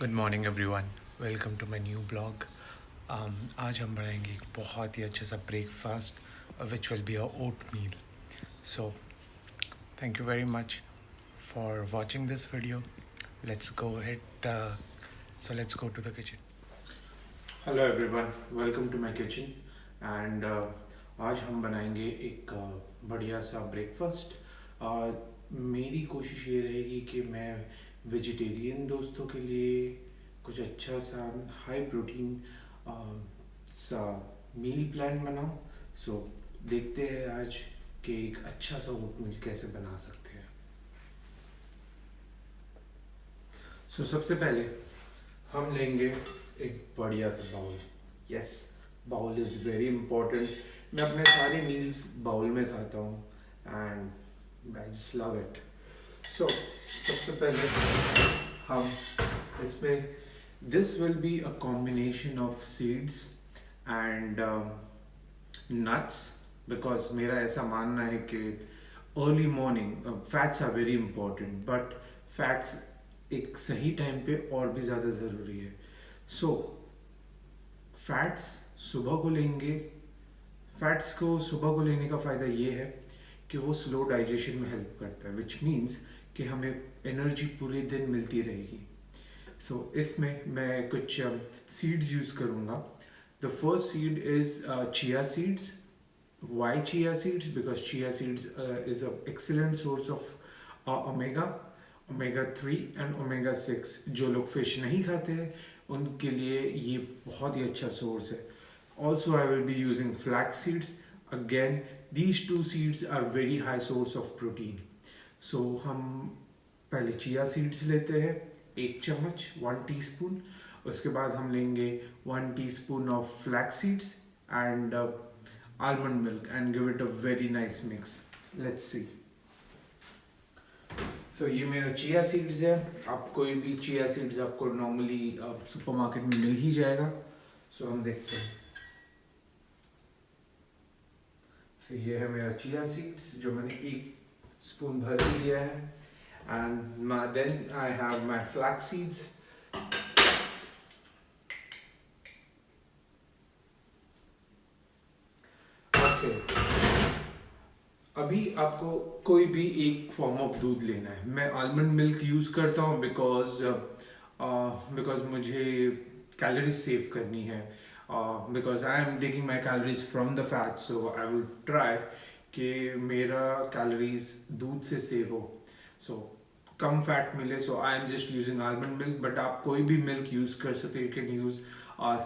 Good morning everyone, welcome to my new blog. आज हम बनाएंगे एक बहुत ही अच्छा सा breakfast which will be a oat meal. So thank you very much for watching this video. Let's go head so let's go to the kitchen. Hello everyone, welcome to my kitchen and आज हम बनाएंगे एक बढ़िया सा breakfast. मेरी कोशिश ये रहेगी कि मैं वेजिटेरियन दोस्तों के लिए कुछ अच्छा सा हाई प्रोटीन सा मील प्लान बनाऊं। सो देखते हैं आज कि एक अच्छा सा ओट मील कैसे बना सकते हैं। सो सबसे पहले हम लेंगे एक बढ़िया सा bowl. Yes, bowl is very important. मैं अपने सारे मील्स बाउल में खाता हूँ and I just love it. So सबसे पहले हम इसमें this will be a combination of seeds and nuts, because मेरा ऐसा मानना है कि early morning fats are very important, but fats एक सही टाइम पे और भी ज़्यादा ज़रूरी है। सो फैट्स सुबह को लेंगे। फैट्स को सुबह को लेने का फ़ायदा ये है कि वो स्लो डाइजेशन में हेल्प करता है, विच मीन्स कि हमें एनर्जी पूरे दिन मिलती रहेगी। सो इसमें मैं कुछ सीड्स यूज़ करूँगा। The first seed is chia seeds. Why chia seeds? Because chia seeds is an excellent source of omega 3 and omega 6। जो लोग फिश नहीं खाते हैं उनके लिए ये बहुत ही अच्छा सोर्स है। Also I will be using flax seeds. Again, these two seeds are very high source of protein. So हम पहले चिया सीड्स लेते हैं 1 चम्मच 1 टीस्पून। उसके बाद हम लेंगे 1 teaspoon of flax seeds and almond milk and give it a very nice mix. Let's see. So ये मेरा चिया सीड्स है। आप कोई भी चिया सीड्स आपको नॉर्मली सुपरमार्केट में मिल ही जाएगा। सो हम देखते हैं। सो ये है मेरा चिया सीड्स जो मैंने 1 स्पून भर लिया है and then I have my flax seeds. अभी आपको कोई भी एक फॉर्म ऑफ दूध लेना है। मैं आलमंड मिल्क यूज़ करता हूँ बिकॉज मुझे कैलोरीज सेव करनी है, because I am taking my calories from the fat. So I will try कि मेरा कैलोरीज दूध से सेव हो, सो कम फैट मिले। So I am just using almond milk, but आप कोई भी मिल्क यूज़ कर सकते हो। You can use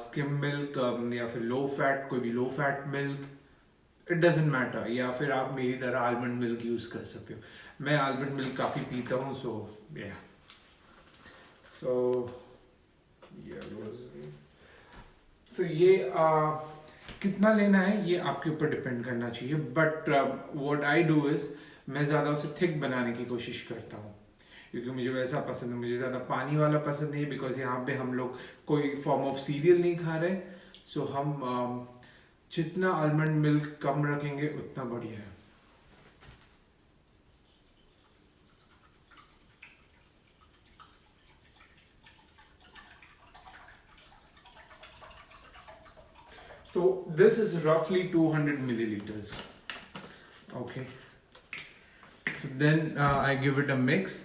skim milk या फिर लो फैट, कोई भी low fat milk, it doesn't matter. या फिर आप मेरी तरह आलमंड मिल्क यूज़ कर सकते हो। मैं आलमंड मिल्क काफ़ी पीता हूँ। सो ये कितना लेना है ये आपके ऊपर डिपेंड करना चाहिए, but what I do is मैं ज़्यादा उसे थिक बनाने की कोशिश करता हूँ, क्योंकि मुझे वैसा पसंद है। मुझे ज़्यादा पानी वाला पसंद नहीं है, बिकॉज यहाँ पे हम लोग कोई फॉर्म ऑफ सीरियल नहीं खा रहे। सो हम जितना आलमंड मिल्क कम रखेंगे उतना बढ़िया है। So this is roughly 200 milliliters. Okay. So then I give it a mix.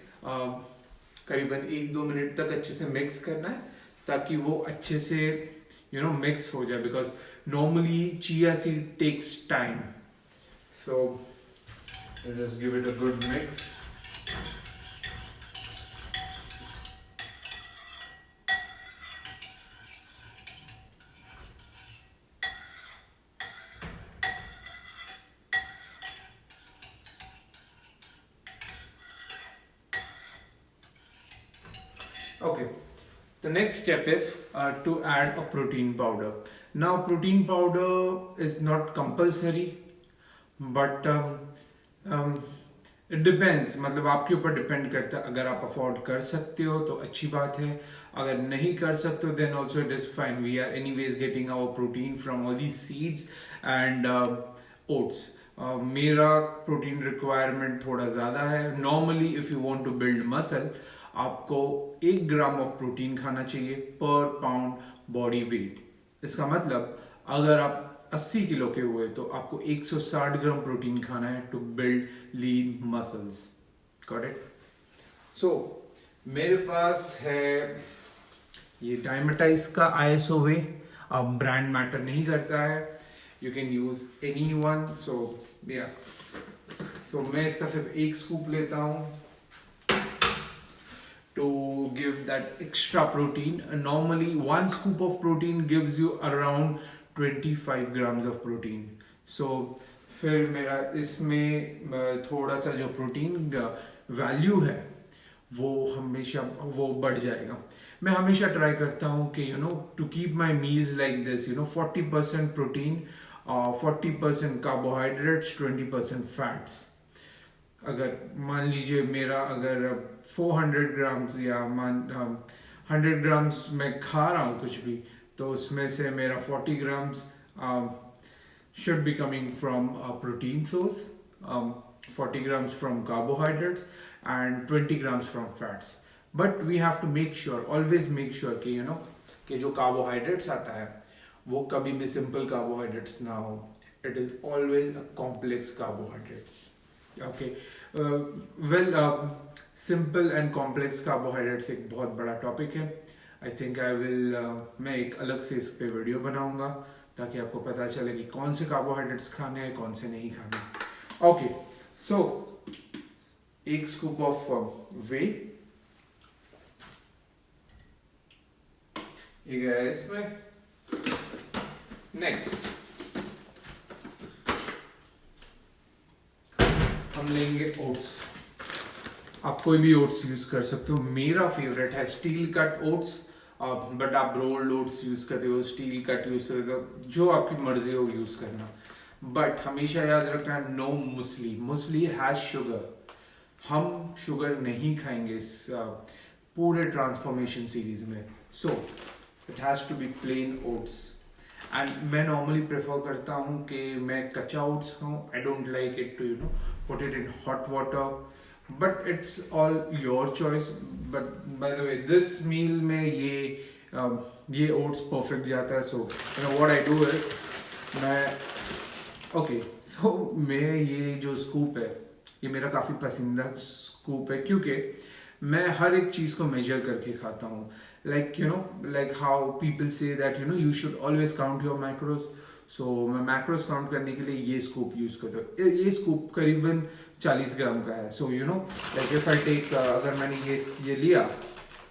करीबन 1-2 मिनट तक अच्छे से मिक्स करना है ताकि वो अच्छे से मिक्स हो जाए, because normally chia seed takes time. So just give it a good mix. Okay, the next step is to add a protein powder. Now protein powder is not compulsory, but it depends, मतलब आपके ऊपर depend करता है। अगर आप afford कर सकते हो तो अच्छी बात है, अगर नहीं कर सकते हो then also it is fine. We are anyways getting our protein from all these seeds and oats. मेरा प्रोटीन रिक्वायरमेंट थोड़ा ज़्यादा है। Normally if you want to build muscle आपको 1 ग्राम ऑफ प्रोटीन खाना चाहिए पर पाउंड बॉडी वेट। इसका मतलब अगर आप 80 किलो के हुए तो आपको 160 ग्राम प्रोटीन खाना है to build lean muscles. Got it? So मेरे पास है ये डायमेटाइज का आईएसओ वे। अब ब्रांड मैटर नहीं करता है, you can use any one. So मैं इसका सिर्फ 1 स्कूप लेता हूं to give that extra protein. Normally 1 scoop of protein gives you around 25 grams of protein. So फिर मेरा इसमें थोड़ा सा जो प्रोटीन वैल्यू है वो हमेशा वो बढ़ जाएगा। मैं हमेशा ट्राई करता हूँ कि to keep my meals like this 40% protein, 40% carbohydrates, 20% fats. अगर मान लीजिए मेरा अगर 400 ग्राम्स या 100 ग्राम्स मैं खा रहा हूँ कुछ भी, तो उसमें से मेरा 40 grams should be coming from a protein source, 40 grams from carbohydrates and 20 grams from fats. But we have to make sure, always make sure कि जो carbohydrates आता है वो कभी भी simple carbohydrates ना हो. It is always a complex carbohydrates. Okay. Simple and complex carbohydrates एक बहुत बड़ा टॉपिक है. I think I will मैं एक अलग से इस पे वीडियो बनाऊंगा ताकि आपको पता चले कि कौन से कार्बोहाइड्रेट्स खाने हैं कौन से नहीं खाने. ओके, सो 1 स्कूप ऑफ वे ये गया इसमें. नेक्स्ट हम लेंगे ओट्स. आप कोई भी ओट्स यूज कर सकते हो. मेरा फेवरेट है स्टील कट ओट्स, बट आप रोल्ड ओट्स यूज करते हो, स्टील कट यूज करते हो, जो आपकी मर्जी हो यूज करना. बट हमेशा याद रखना no muesli. Muesli has sugar. हम शुगर नहीं खाएंगे इस पूरे ट्रांसफॉर्मेशन सीरीज में. So it has to be plain oats. And मैं नॉर्मली प्रेफर करता हूँ कि मैं कच्चा ओट्स खाऊं. I don't like it to put it in hot water, but it's all your choice. But by the way this meal में ये oats perfect जाता है. So what I do is मैं ये जो स्कूप है ये मेरा काफ़ी पसंदीदा स्कूप है क्योंकि मैं हर एक चीज़ को मेजर करके खाता हूँ. like how people say that you should always count your macros. So मैं macros काउंट करने के लिए ये स्कूप यूज करता हूँ. ये स्कूप करीबन 40 ग्राम का है. So like if I take अगर मैंने ये लिया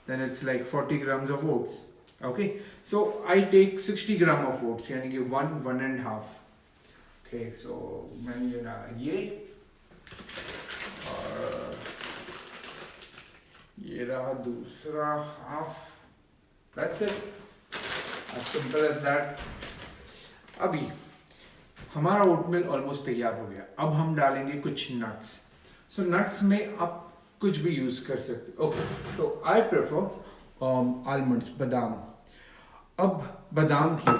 then it's like 40 grams of oats. Okay, so I take 60 gram of oats यानी कि 1.5. Okay, so मैंने ये डाला ये और ये रहा दूसरा half. That's it. As simple as that. अभी हमारा ओटमील ऑलमोस्ट तैयार हो गया. अब हम डालेंगे कुछ नट्स. सो नट्स में आप कुछ भी यूज कर सकते हो. ओके, तो आई प्रेफर आलमंड्स, बादाम. अब बादाम की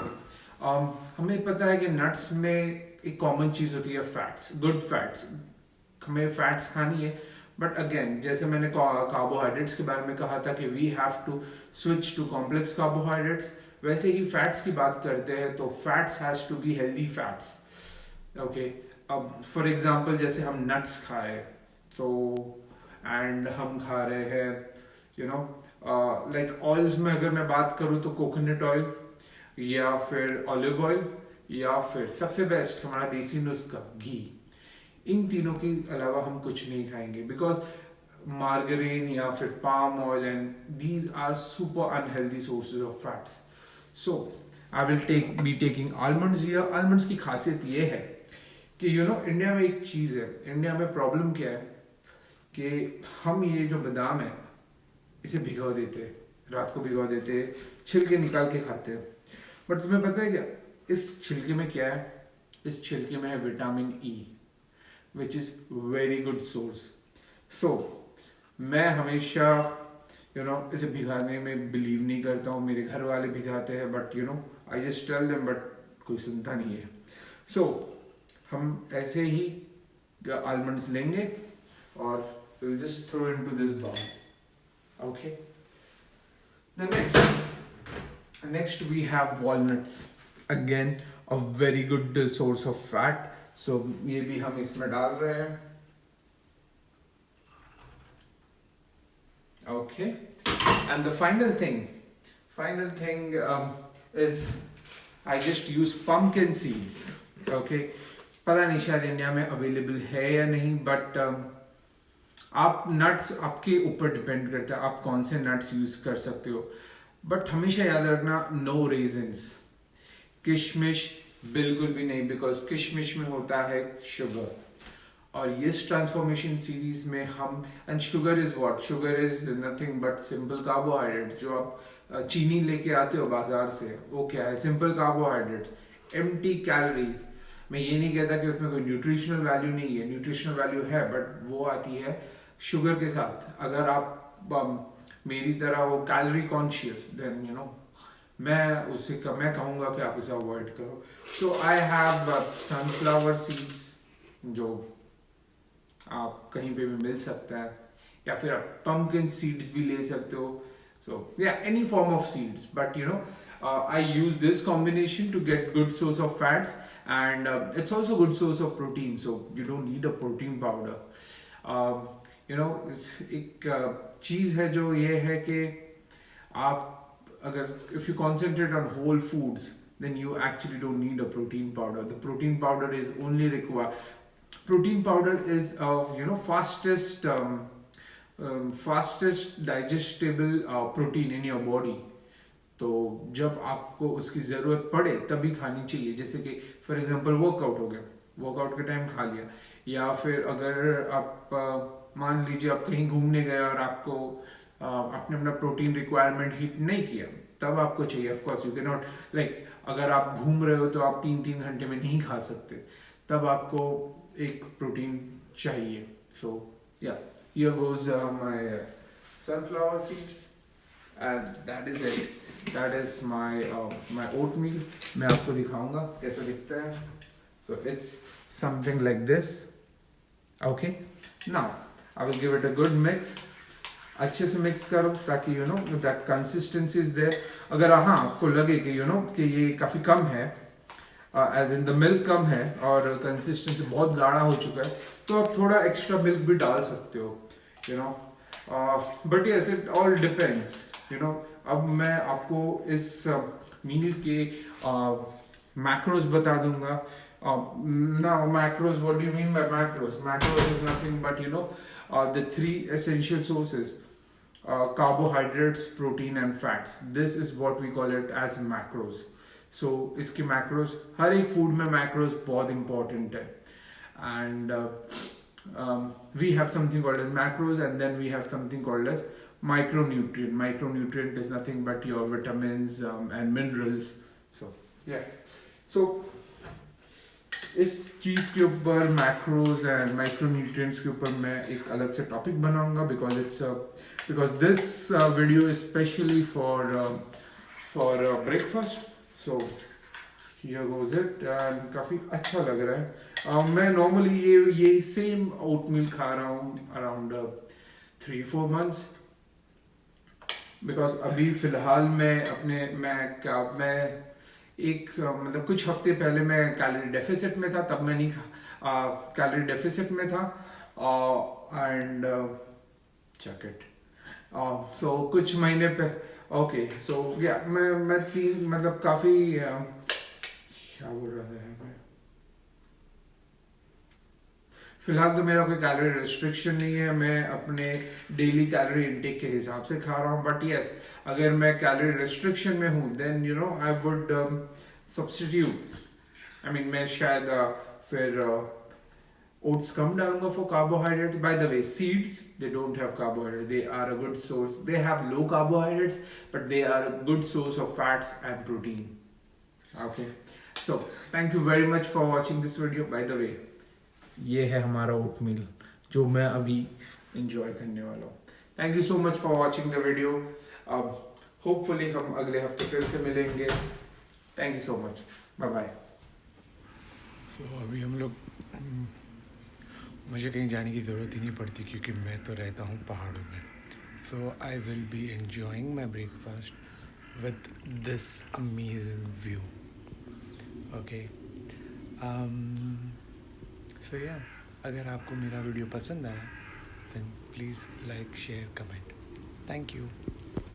हमें पता है कि नट्स में एक कॉमन चीज होती है फैट्स, गुड फैट्स. हमें फैट्स खानी है. बट अगेन जैसे मैंने कार्बोहाइड्रेट्स के बारे में कहा था कि we have to switch to complex carbohydrates, वैसे ही फैट्स की बात करते हैं तो fats has to be healthy fats. Okay, अब फॉर एग्जांपल जैसे हम नट्स खाए तो एंड हम खा रहे हैं लाइक ऑयल्स में अगर मैं बात करूँ तो कोकोनट ऑयल या फिर ऑलिव ऑयल या फिर सबसे बेस्ट हमारा देसी नुस्खा घी. इन तीनों के अलावा हम कुछ नहीं खाएंगे बिकॉज मार्गरीन या फिर palm oil and these are super unhealthy sources of fats. So I will be taking almonds here. Almonds की खासियत ये है कि इंडिया में एक चीज है. इंडिया में प्रॉब्लम क्या है कि हम ये जो बादाम है इसे भिगो देते हैं, रात को भिगो देते हैं, छिलके निकाल के खाते हैं. बट तुम्हें पता है क्या इस छिलके में क्या है? इस छिलके में है vitamin E, which is very good source. So मैं हमेशा इसे भिगाने में बिलीव नहीं करता हूँ. मेरे घर वाले भिगाते हैं but I just tell them but कोई सुनता नहीं है. So हम ऐसे ही आलमंड्स लेंगे और we'll just throw into this bowl. Okay. The next we have walnuts. Again, a very good source of fat. So ये भी हम इसमें डाल रहे हैं. Okay. And the final thing is I just use pumpkin seeds. Okay. पता नहीं शायद इंडिया में अवेलेबल है या नहीं, बट आप नट्स आपके ऊपर डिपेंड करता है आप कौन से नट्स यूज कर सकते हो. बट हमेशा याद रखना, नो रेजिन्स. किशमिश बिल्कुल भी नहीं, बिकॉज किशमिश में होता है शुगर. और इस ट्रांसफॉर्मेशन सीरीज में हम, and sugar is what, sugar is nothing but simple carbohydrate. जो आप चीनी लेके आते हो बाजार से, वो क्या है? Simple carbohydrates, empty calories. मैं ये नहीं कहता कि उसमें कोई न्यूट्रिशनल वैल्यू नहीं है, न्यूट्रिशनल वैल्यू है, बट वो आती है शुगर के साथ. अगर आप मेरी तरह हो calorie conscious, then you know मैं कहूँगा कि आप इसे अवॉइड करो. So I have sunflower seeds, जो आप कहीं पे भी मिल सकता है, या फिर आप पम्पकिन सीड्स भी ले सकते हो. सो या any form of seeds, but you know I use this combination to get good source of fats, and it's also good source of protein, so you don't need a protein powder. You know, एक चीज़ है जो ये है कि आप अगर if you concentrate on whole foods, then you actually don't need a protein powder. The protein powder is only required. Protein powder is fastest digestible protein in your body. तो जब आपको उसकी ज़रूरत पड़े तभी खानी चाहिए. जैसे कि फॉर एग्जांपल वर्कआउट हो गया, वर्कआउट के टाइम खा लिया, या फिर अगर आप मान लीजिए आप कहीं घूमने गए और आपको आपने अपना प्रोटीन रिक्वायरमेंट हिट नहीं किया, तब आपको चाहिए. Of course you can not, like अगर आप घूम रहे हो तो आप 3-3 घंटे में नहीं खा सकते, तब आपको एक प्रोटीन चाहिए. सो या here goes my sunflower seeds, and that is it. That is my oatmeal. मैं आपको दिखाऊंगा कैसा दिखता है. So it's something like this. Okay. Now I will give it a good mix. अच्छे से मिक्स करो ताकि you know that consistency is there. अगर हाँ आपको लगे कि you know कि ये काफी कम है, as in the milk कम है और कंसिस्टेंसी बहुत गाढ़ा हो चुका है, तो आप थोड़ा एक्स्ट्रा मिल्क भी डाल सकते हो. You know. But yes, it all depends. You know. अब मैं आपको इस मील के मैक्रोस बता दूंगा. Now macros, what do you mean by macros? Macros is nothing but the 3 essential sources, carbohydrates, protein and fats. This is what we call it as macros. So इसके macros, हर एक food में macros बहुत important है. And we have something called as macros, and then we have something called as micronutrient. Micronutrient is nothing but your vitamins and minerals. So yeah. So इस चीज के ऊपर macros and micronutrients के ऊपर मैं एक अलग से टॉपिक बनाऊंगा, because this video is specially for breakfast. So here goes it, and काफी अच्छा लग रहा है. मैं नॉर्मली ये सेम ओटमील खा रहा हूँ अराउंड 3-4 months, बिकॉज अभी फिलहाल मैं मतलब कुछ हफ्ते पहले मैं कैलोरी डेफिसिट में था, तब मैं नहीं कैलोरी डेफिसिट में था, एंड चेक इट. सो कुछ महीने पे ओके. सो या मैं 3 मतलब काफी क्या बोल रहा था मैं, फिलहाल तो मेरा कोई कैलोरी रिस्ट्रिक्शन नहीं है, मैं अपने डेली कैलोरी इनटेक के हिसाब से खा रहा हूँ. बट यस, अगर मैं कैलोरी रिस्ट्रिक्शन में हूँ, देन आई वुड सब्स्टिट्यूट. मैं शायद फिर ओट्स कम डालूंगा for carbohydrate. By the way, seeds they don't have carbohydrate, they are a good source. They have low carbohydrates but they are a good source of fats and protein. Okay, so thank you very much for watching this video. By the way, ये है हमारा oatmeal जो मैं अभी enjoy करने वाला हूँ. Thank you so much for watching the video. Hopefully हम अगले हफ्ते फिर से मिलेंगे. Thank you so much. Bye bye. So अभी हम लोग, मुझे कहीं जाने की ज़रूरत ही नहीं पड़ती क्योंकि मैं तो रहता हूँ पहाड़ों में. So I will be enjoying my breakfast with this amazing view. Okay. Um, so yeah, अगर आपको मेरा वीडियो पसंद आया then please like, share, comment. Thank you.